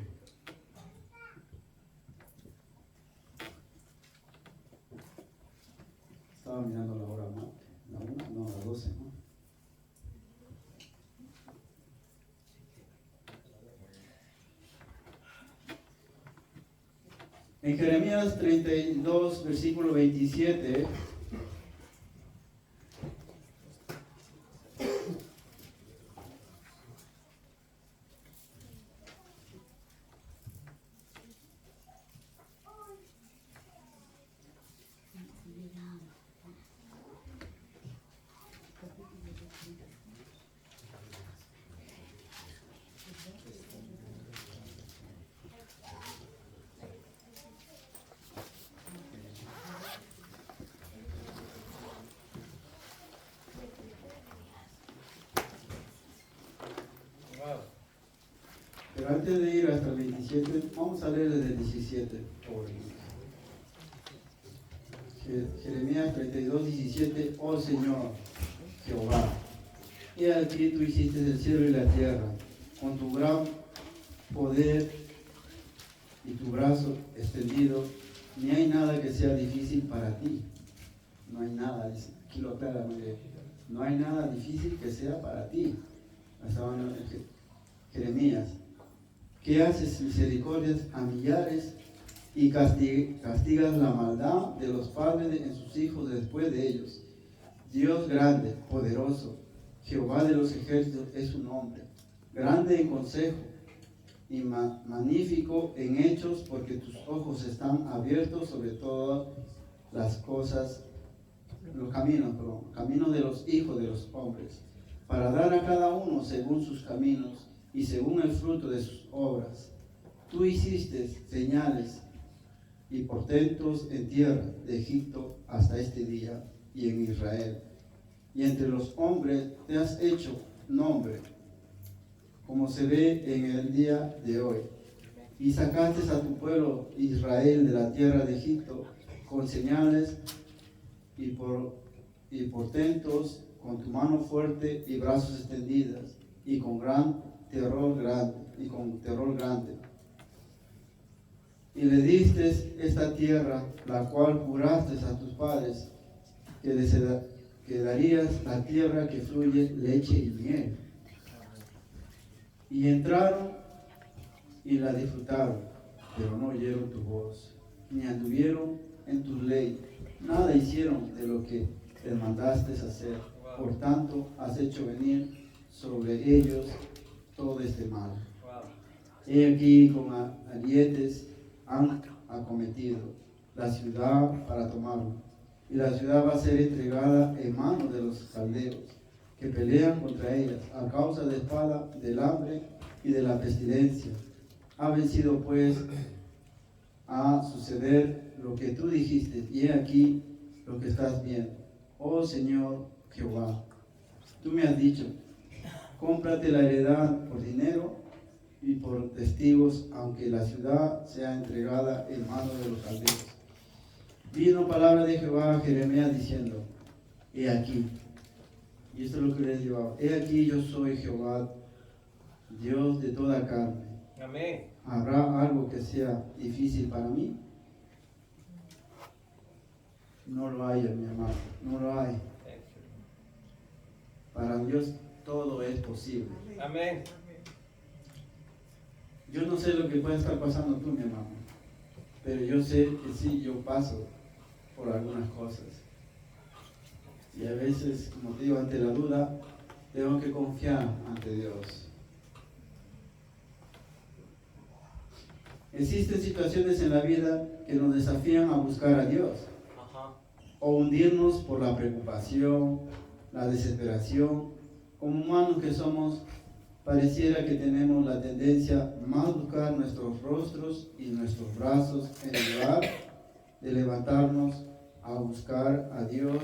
Estaba mirando la hora, ¿no? La 12, ¿no? En Jeremías 32, versículo 27, pero antes de ir hasta el 27, vamos a leer desde el 17. Jeremías 32, 17, oh Señor, Jehová, he aquí tú hiciste el cielo y la tierra, con tu gran poder y tu brazo extendido, ni hay nada que sea difícil para ti. No hay nada, aquí lo aclara muy bien, no hay nada difícil que sea para ti. Estaban en Jeremías, que haces misericordias a millares y castigas la maldad de los padres en sus hijos después de ellos. Dios grande, poderoso, Jehová de los ejércitos es su nombre, grande en consejo y magnífico en hechos, porque tus ojos están abiertos sobre todas las cosas, los caminos de los hijos de los hombres, para dar a cada uno según sus caminos y según el fruto de sus obras. Tú hiciste señales y portentos en tierra de Egipto hasta este día y en Israel. Y entre los hombres te has hecho nombre, como se ve en el día de hoy. Y sacaste a tu pueblo Israel de la tierra de Egipto con señales y portentos, con tu mano fuerte y brazos extendidos, y con terror grande. Y le diste esta tierra, la cual juraste a tus padres, que darías la tierra que fluye leche y miel. Y entraron y la disfrutaron, pero no oyeron tu voz, ni anduvieron en tu ley, nada hicieron de lo que les mandaste hacer. Por tanto, has hecho venir sobre ellos todo este mal. He aquí con arietes han acometido la ciudad para tomarla, y la ciudad va a ser entregada en manos de los caldeos, que pelean contra ellas a causa de espada, del hambre y de la pestilencia. Ha vencido pues a suceder lo que tú dijiste, y he aquí lo que estás viendo, oh Señor Jehová. tú me has dicho, cómprate la heredad por dinero y por testigos, aunque la ciudad sea entregada en manos de los caldeos. Vino palabra de Jehová a Jeremías diciendo, he aquí, y esto es lo que les llevaba, he aquí yo soy Jehová, Dios de toda carne. Amén. ¿Habrá algo que sea difícil para mí? No lo hay, mi hermano, no lo hay. Para Dios todo es posible. Amén. Yo no sé lo que puede estar pasando tú, mi hermano, pero yo sé que sí, yo paso por algunas cosas. Y a veces, como te digo, ante la duda, tengo que confiar ante Dios. Existen situaciones en la vida que nos desafían a buscar a Dios, o hundirnos por la preocupación, la desesperación. Como humanos que somos, pareciera que tenemos la tendencia más a buscar nuestros rostros y nuestros brazos en lugar de levantarnos a buscar a Dios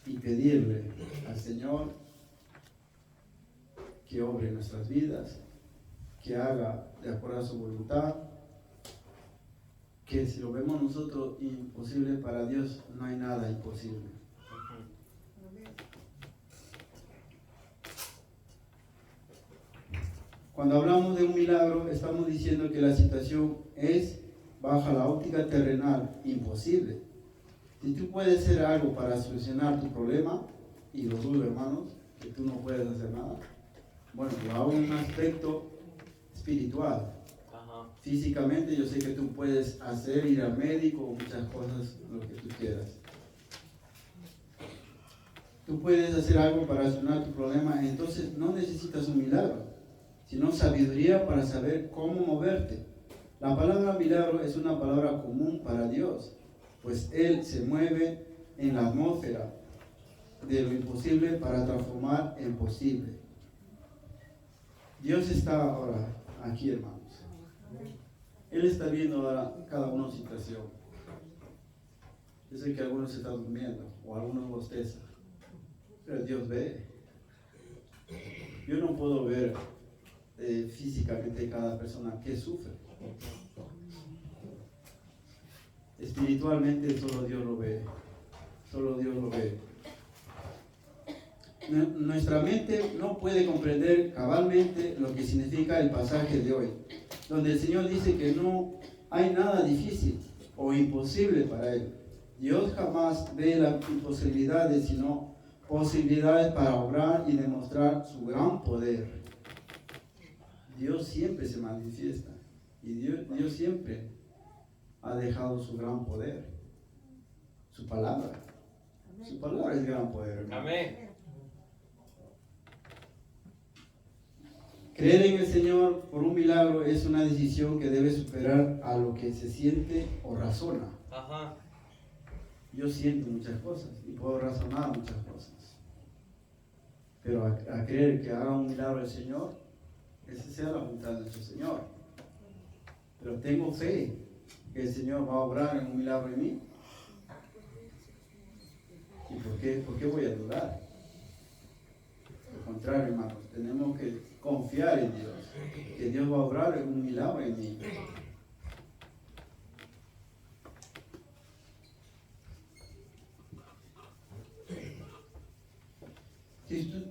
y pedirle al Señor que obre en nuestras vidas, que haga de acuerdo a su voluntad, que si lo vemos nosotros imposible, para Dios no hay nada imposible. Cuando hablamos de un milagro, estamos diciendo que la situación es, bajo la óptica terrenal, imposible. Si tú puedes hacer algo para solucionar tu problema, y lo dudo, hermanos, que tú no puedes hacer nada, bueno, lo hago en un aspecto espiritual. Físicamente yo sé que tú puedes hacer, ir al médico o muchas cosas, lo que tú quieras. Tú puedes hacer algo para solucionar tu problema, entonces no necesitas un milagro, sino sabiduría para saber cómo moverte. La palabra milagro es una palabra común para Dios, pues Él se mueve en la atmósfera de lo imposible para transformar en posible. Dios está ahora aquí, hermanos. Él está viendo ahora cada uno situación. Yo sé que algunos están durmiendo o algunos bostezan, pero Dios ve. Yo no puedo ver físicamente cada persona que sufre. Espiritualmente solo Dios lo ve. Solo Dios lo ve. Nuestra mente no puede comprender cabalmente lo que significa el pasaje de hoy, donde el Señor dice que no hay nada difícil o imposible para Él. Dios jamás ve las imposibilidades, sino posibilidades para obrar y demostrar su gran poder. Dios siempre se manifiesta y Dios siempre ha dejado su gran poder, su palabra. Su palabra es gran poder, hermano. Amén. Creer en el Señor por un milagro es una decisión que debe superar a lo que se siente o razona. Yo siento muchas cosas y puedo razonar muchas cosas. Pero a creer que haga un milagro el Señor, esa sea la voluntad de nuestro Señor. Pero tengo fe que el Señor va a obrar en un milagro en mí. ¿Y por qué voy a dudar? Al contrario, hermanos, tenemos que confiar en Dios, que Dios va a obrar en un milagro en mí.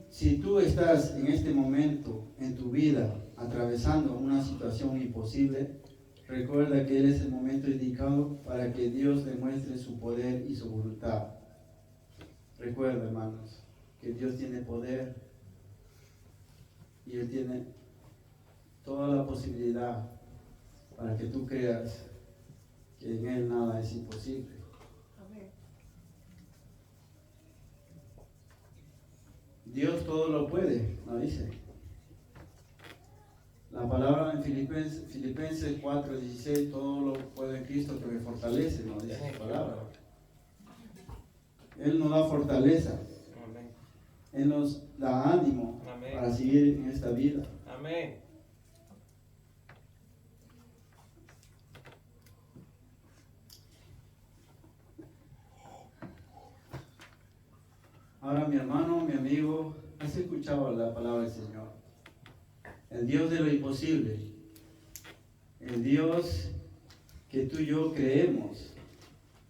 Si tú estás en este momento en tu vida atravesando una situación imposible, recuerda que Él es el momento indicado para que Dios demuestre su poder y su voluntad. Recuerda, hermanos, que Dios tiene poder y Él tiene toda la posibilidad para que tú creas que en Él nada es imposible. Dios todo lo puede, ¿no dice? La palabra en Filipenses 4:16, todo lo puedo en Cristo que me fortalece, ¿no dice la palabra? Él nos da fortaleza. Él nos da ánimo para seguir en esta vida. Amén. Ahora, mi hermano, mi amigo, ¿Has escuchado la palabra del Señor? El Dios de lo imposible. El Dios que tú y yo creemos.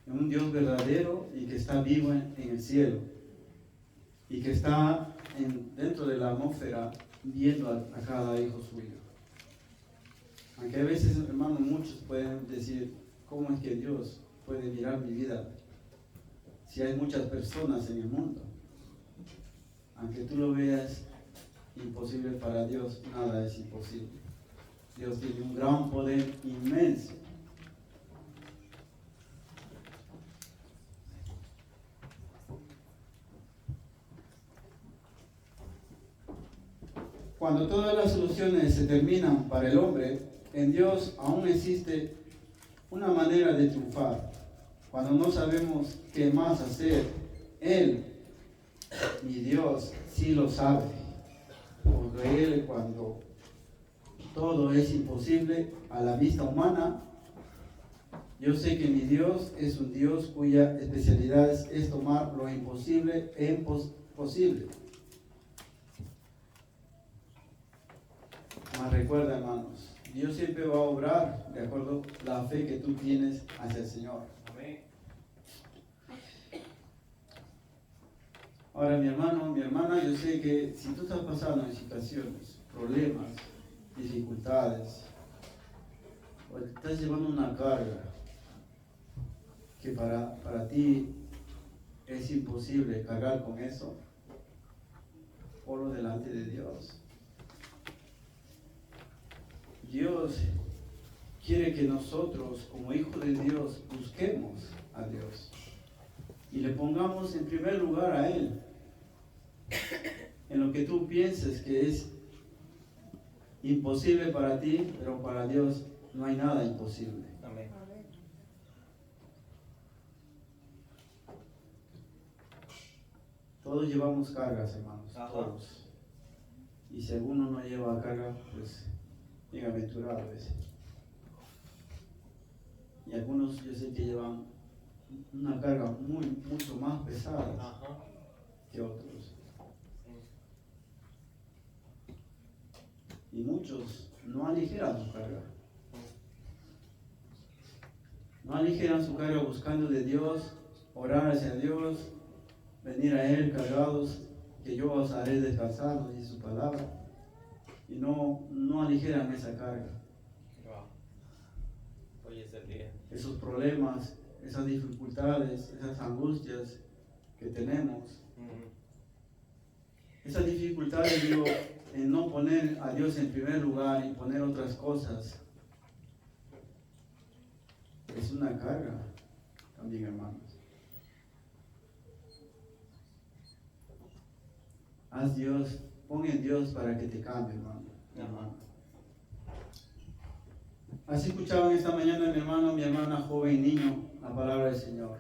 Un Dios verdadero y que está vivo en el cielo. Y que está dentro de la atmósfera viendo a cada hijo suyo. Aunque a veces, hermanos, muchos pueden decir, ¿cómo es que Dios puede mirar mi vida si hay muchas personas en el mundo? Aunque tú lo veas imposible para Dios, nada es imposible. Dios tiene un gran poder inmenso. Cuando todas las soluciones se terminan para el hombre, en Dios aún existe una manera de triunfar. Cuando no sabemos qué más hacer, Él, mi Dios, sí lo sabe. Porque Él, cuando todo es imposible a la vista humana, yo sé que mi Dios es un Dios cuya especialidad es tomar lo imposible en posible. Mas recuerda, hermanos, Dios siempre va a obrar de acuerdo a la fe que tú tienes hacia el Señor. Amén. Ahora, mi hermano, mi hermana, yo sé que si tú estás pasando en situaciones, problemas, dificultades, o te estás llevando una carga que para ti es imposible cargar con eso, ponlo delante de Dios. Dios quiere que nosotros, como hijos de Dios, busquemos a Dios y le pongamos en primer lugar a Él. En lo que tú pienses que es imposible para ti, pero para Dios no hay nada imposible. Amén. Todos llevamos cargas, hermanos, Ajá. todos. Y si alguno no lleva carga, pues bienaventurado es. Y algunos yo sé que llevan una carga mucho más pesada Ajá. que otros. Y muchos no aligeran su carga. No aligeran su carga buscando de Dios, orar hacia Dios, venir a Él cargados, que yo os haré descansar, nos dice su palabra. Y no aligeran esa carga. Wow. Hoy es el día. Esos problemas, esas dificultades, esas angustias que tenemos. Esas dificultades, digo, en no poner a Dios en primer lugar y poner otras cosas, es una carga también, hermanos. Haz Dios, pon en Dios para que te cambie, hermano. Ajá. ¿Has escuchado en esta mañana, mi hermano, mi hermana, joven, niño, la palabra del Señor?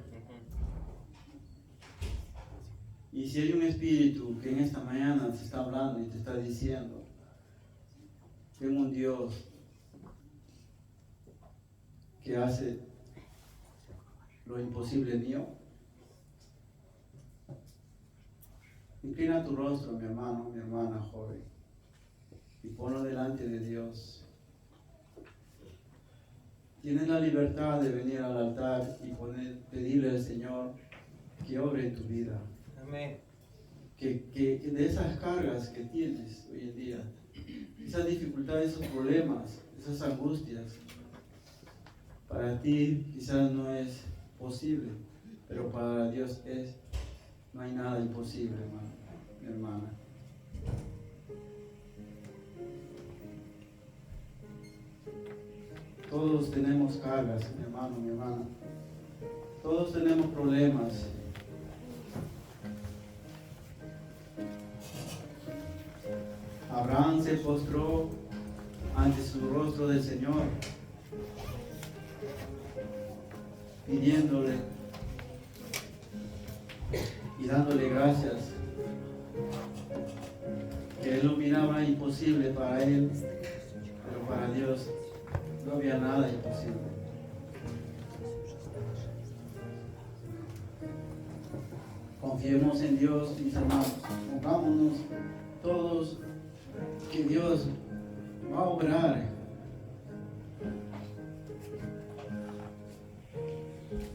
Y si hay un espíritu que en esta mañana te está hablando y te está diciendo, tengo un Dios que hace lo imposible mío, inclina tu rostro, mi hermano, mi hermana joven, y ponlo delante de Dios. Tienes la libertad de venir al altar y pedirle al Señor que obre en tu vida. Amén. Que de esas cargas que tienes hoy en día, esas dificultades, esos problemas, esas angustias, para ti quizás no es posible, pero para Dios es. No hay nada imposible, hermano, mi hermana. Todos tenemos cargas, mi hermano, mi hermana. Todos tenemos problemas. Abraham se postró ante su rostro del Señor, pidiéndole y dándole gracias, que él lo miraba imposible para él, pero para Dios no había nada imposible. Confiemos en Dios, mis hermanos. Pongámonos todos que Dios va a obrar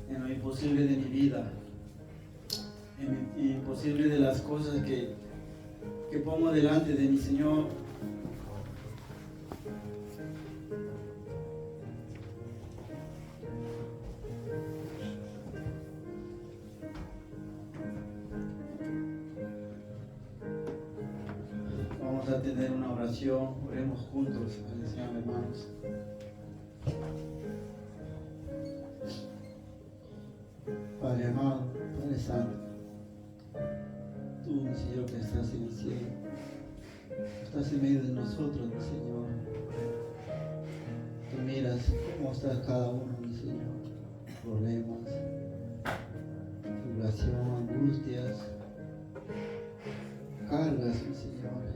en lo imposible de mi vida, en lo imposible de las cosas que pongo delante de mi Señor. Vamos a tener una oración, oremos juntos al Señor, hermanos. Padre amado, Padre santo, tú, mi Señor, que estás en el cielo, estás en medio de nosotros, mi Señor. Tú miras cómo está cada uno, mi Señor. Problemas, tribulación, angustias, cargas, mi Señor.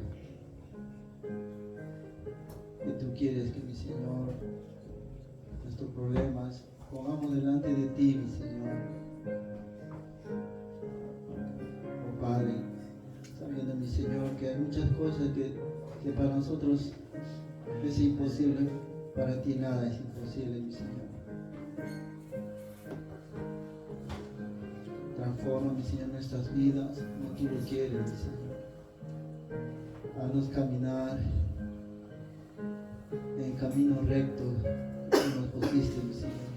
Que tú quieres que, mi Señor, nuestros problemas pongamos delante de ti, mi Señor. Oh Padre, sabiendo, mi Señor, que hay muchas cosas que para nosotros es imposible, para ti nada es imposible, mi Señor. Transforma, mi Señor, nuestras vidas como tú lo quieres, mi Señor. Haznos caminar en camino recto que nos pusiste, mi Señor.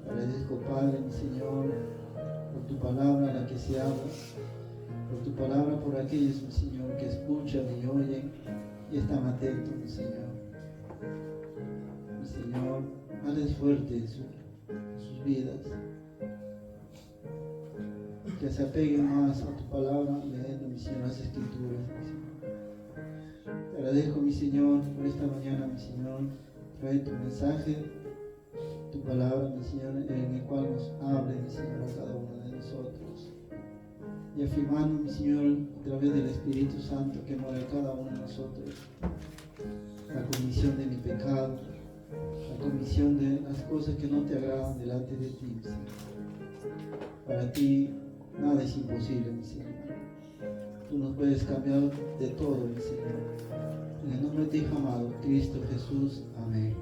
Agradezco, Padre, mi Señor, por tu palabra, la que se habla, por tu palabra, por aquellos, mi Señor, que escuchan y oyen y están atentos, mi Señor. Mi Señor, hazles fuerte en sus vidas, que se apeguen más a tu palabra, leyendo, mi Señor, las Escrituras, mi Señor. Te agradezco, mi Señor, por esta mañana, mi Señor, trae tu mensaje, tu palabra, mi Señor, en el cual nos hable, mi Señor, a cada uno de nosotros. Y afirmando, mi Señor, a través del Espíritu Santo que mora en cada uno de nosotros, la comisión de mi pecado, la comisión de las cosas que no te agradan delante de ti, mi Señor. Para ti nada es imposible, mi Señor. Tú nos puedes cambiar de todo, mi Señor. En el nombre de ti, amado Cristo Jesús. Amén.